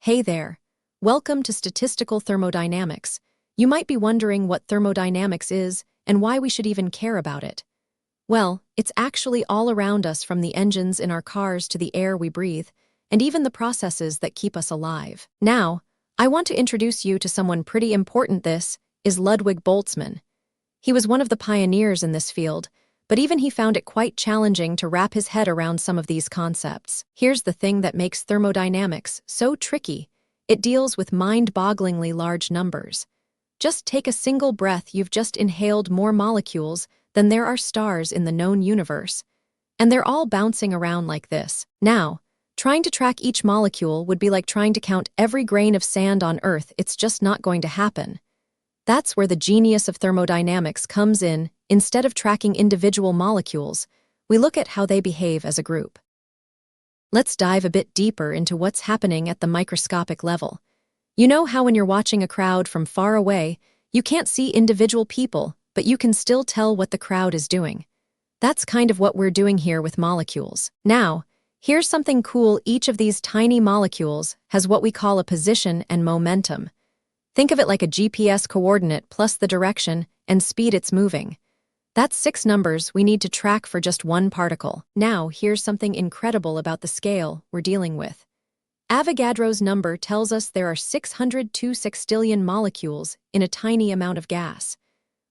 Hey there. Welcome to Statistical Thermodynamics. You might be wondering what thermodynamics is and why we should even care about it. Well, it's actually all around us, from the engines in our cars to the air we breathe, and even the processes that keep us alive. Now, I want to introduce you to someone pretty important. This is Ludwig Boltzmann. He was one of the pioneers in this field, but even he found it quite challenging to wrap his head around some of these concepts. Here's the thing that makes thermodynamics so tricky. It deals with mind-bogglingly large numbers. Just take a single breath, you've just inhaled more molecules than there are stars in the known universe. And they're all bouncing around like this. Now, trying to track each molecule would be like trying to count every grain of sand on Earth. It's just not going to happen. That's where the genius of thermodynamics comes in. Instead of tracking individual molecules, we look at how they behave as a group. Let's dive a bit deeper into what's happening at the microscopic level. You know how when you're watching a crowd from far away, you can't see individual people, but you can still tell what the crowd is doing. That's kind of what we're doing here with molecules. Now, here's something cool. Each of these tiny molecules has what we call a position and momentum. Think of it like a GPS coordinate plus the direction and speed it's moving. That's 6 numbers we need to track for just one particle. Now, here's something incredible about the scale we're dealing with. Avogadro's number tells us there are 602 sextillion molecules in a tiny amount of gas.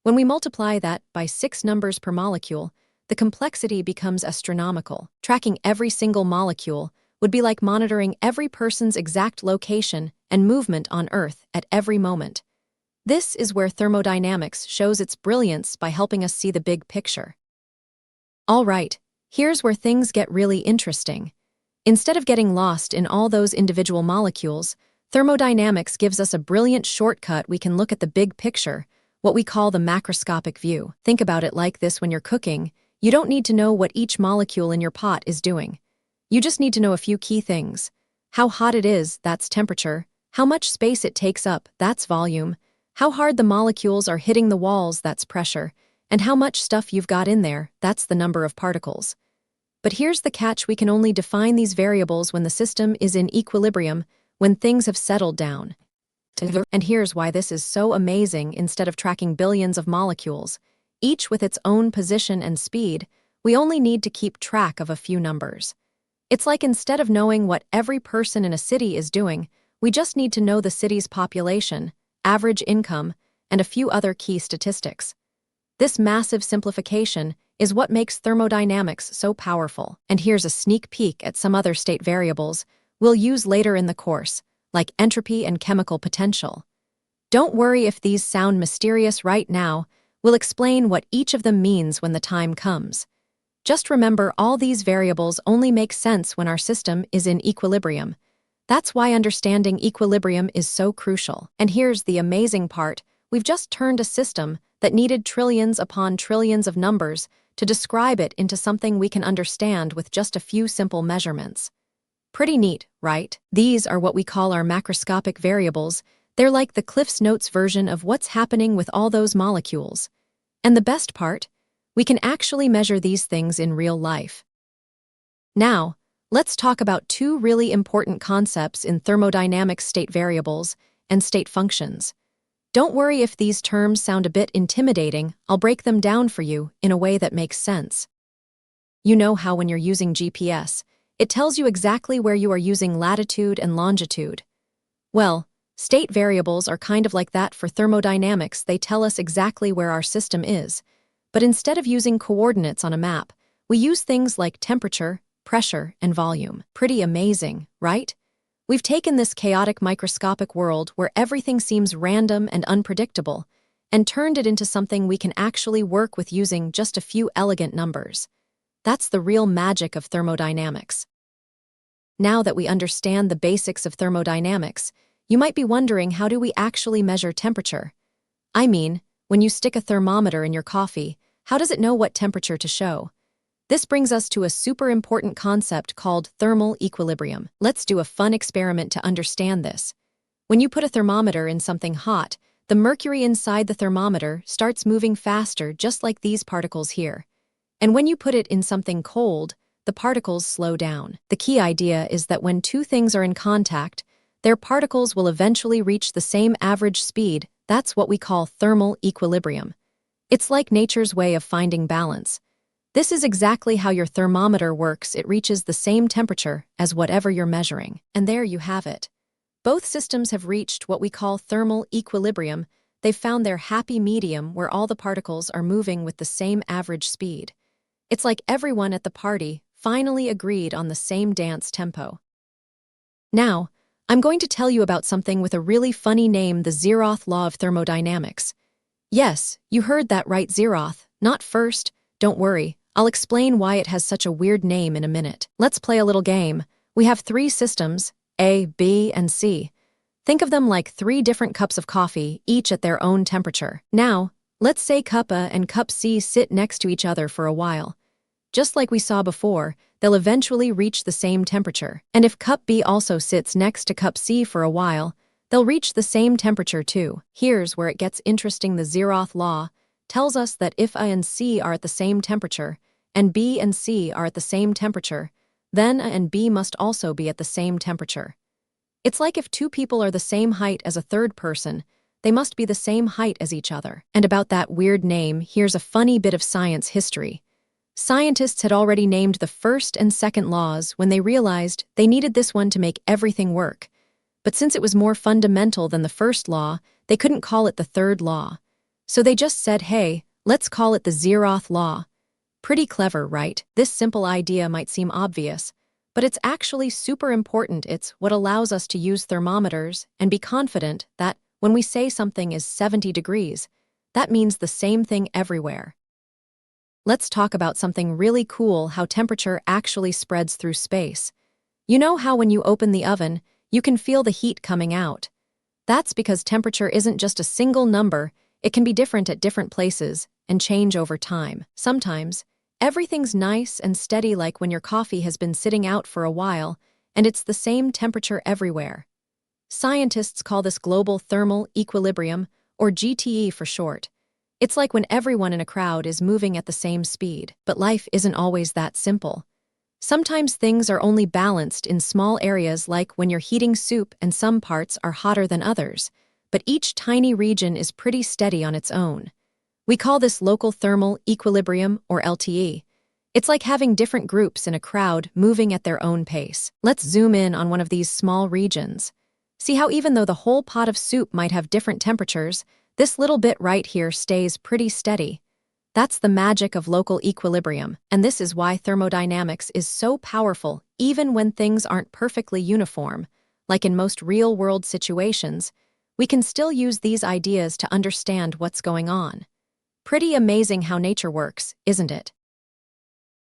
When we multiply that by 6 numbers per molecule, the complexity becomes astronomical. Tracking every single molecule would be like monitoring every person's exact location and movement on Earth at every moment. This is where thermodynamics shows its brilliance by helping us see the big picture. All right, here's where things get really interesting. Instead of getting lost in all those individual molecules, thermodynamics gives us a brilliant shortcut. We can look at the big picture, what we call the macroscopic view. Think about it like this: when you're cooking, you don't need to know what each molecule in your pot is doing. You just need to know a few key things. How hot it is, that's temperature. How much space it takes up, that's volume. How hard the molecules are hitting the walls, that's pressure. And how much stuff you've got in there, that's the number of particles. But here's the catch: we can only define these variables when the system is in equilibrium, when things have settled down. And here's why this is so amazing. Instead of tracking billions of molecules, each with its own position and speed, we only need to keep track of a few numbers. It's like instead of knowing what every person in a city is doing, we just need to know the city's population, average income, and a few other key statistics. This massive simplification is what makes thermodynamics so powerful. And here's a sneak peek at some other state variables we'll use later in the course, like entropy and chemical potential. Don't worry if these sound mysterious right now. We'll explain what each of them means when the time comes. Just remember, all these variables only make sense when our system is in equilibrium. That's why understanding equilibrium is so crucial. And here's the amazing part: we've just turned a system that needed trillions upon trillions of numbers to describe it into something we can understand with just a few simple measurements. Pretty neat, right? These are what we call our macroscopic variables. They're like the Cliff's Notes version of what's happening with all those molecules. And the best part? We can actually measure these things in real life. Now, let's talk about 2 really important concepts in thermodynamics: state variables and state functions. Don't worry if these terms sound a bit intimidating. I'll break them down for you in a way that makes sense. You know how when you're using GPS, it tells you exactly where you are using latitude and longitude. Well, state variables are kind of like that for thermodynamics. They tell us exactly where our system is. But instead of using coordinates on a map, we use things like temperature, pressure, and volume. Pretty amazing, right? We've taken this chaotic microscopic world where everything seems random and unpredictable and turned it into something we can actually work with using just a few elegant numbers. That's the real magic of thermodynamics. Now that we understand the basics of thermodynamics, you might be wondering, how do we actually measure temperature? I mean, when you stick a thermometer in your coffee, how does it know what temperature to show? This brings us to a super important concept called thermal equilibrium. Let's do a fun experiment to understand this. When you put a thermometer in something hot, the mercury inside the thermometer starts moving faster, just like these particles here. And when you put it in something cold, the particles slow down. The key idea is that when 2 things are in contact, their particles will eventually reach the same average speed. That's what we call thermal equilibrium. It's like nature's way of finding balance. This is exactly how your thermometer works. It reaches the same temperature as whatever you're measuring. And there you have it. Both systems have reached what we call thermal equilibrium. They've found their happy medium where all the particles are moving with the same average speed. It's like everyone at the party finally agreed on the same dance tempo. Now, I'm going to tell you about something with a really funny name, the Zeroth law of thermodynamics. Yes, you heard that right, Zeroth, not first. Don't worry, I'll explain why it has such a weird name in a minute. Let's play a little game. We have three systems, A, B, and C. Think of them like three different cups of coffee, each at their own temperature. Now, let's say cup A and cup C sit next to each other for a while. Just like we saw before, they'll eventually reach the same temperature. And if cup B also sits next to cup C for a while, they'll reach the same temperature too. Here's where it gets interesting. The Zeroth law tells us that if A and C are at the same temperature, and B and C are at the same temperature, then A and B must also be at the same temperature. It's like if two people are the same height as a third person, they must be the same height as each other. And about that weird name, here's a funny bit of science history. Scientists had already named the first and second laws when they realized they needed this one to make everything work. But since it was more fundamental than the first law, they couldn't call it the third law. So they just said, hey, let's call it the Zeroth law. Pretty clever, right? This simple idea might seem obvious, but it's actually super important. It's what allows us to use thermometers and be confident that when we say something is 70 degrees, that means the same thing everywhere. Let's talk about something really cool, how temperature actually spreads through space. You know how when you open the oven, you can feel the heat coming out? That's because temperature isn't just a single number. It can be different at different places and change over time. Sometimes, everything's nice and steady, like when your coffee has been sitting out for a while, and it's the same temperature everywhere. Scientists call this global thermal equilibrium, or GTE for short. It's like when everyone in a crowd is moving at the same speed. But life isn't always that simple. Sometimes things are only balanced in small areas, like when you're heating soup and some parts are hotter than others, but each tiny region is pretty steady on its own. We call this local thermal equilibrium, or LTE. It's like having different groups in a crowd moving at their own pace. Let's zoom in on one of these small regions. See how even though the whole pot of soup might have different temperatures, this little bit right here stays pretty steady. That's the magic of local equilibrium, and this is why thermodynamics is so powerful even when things aren't perfectly uniform. Like in most real-world situations, we can still use these ideas to understand what's going on. Pretty amazing how nature works, isn't it?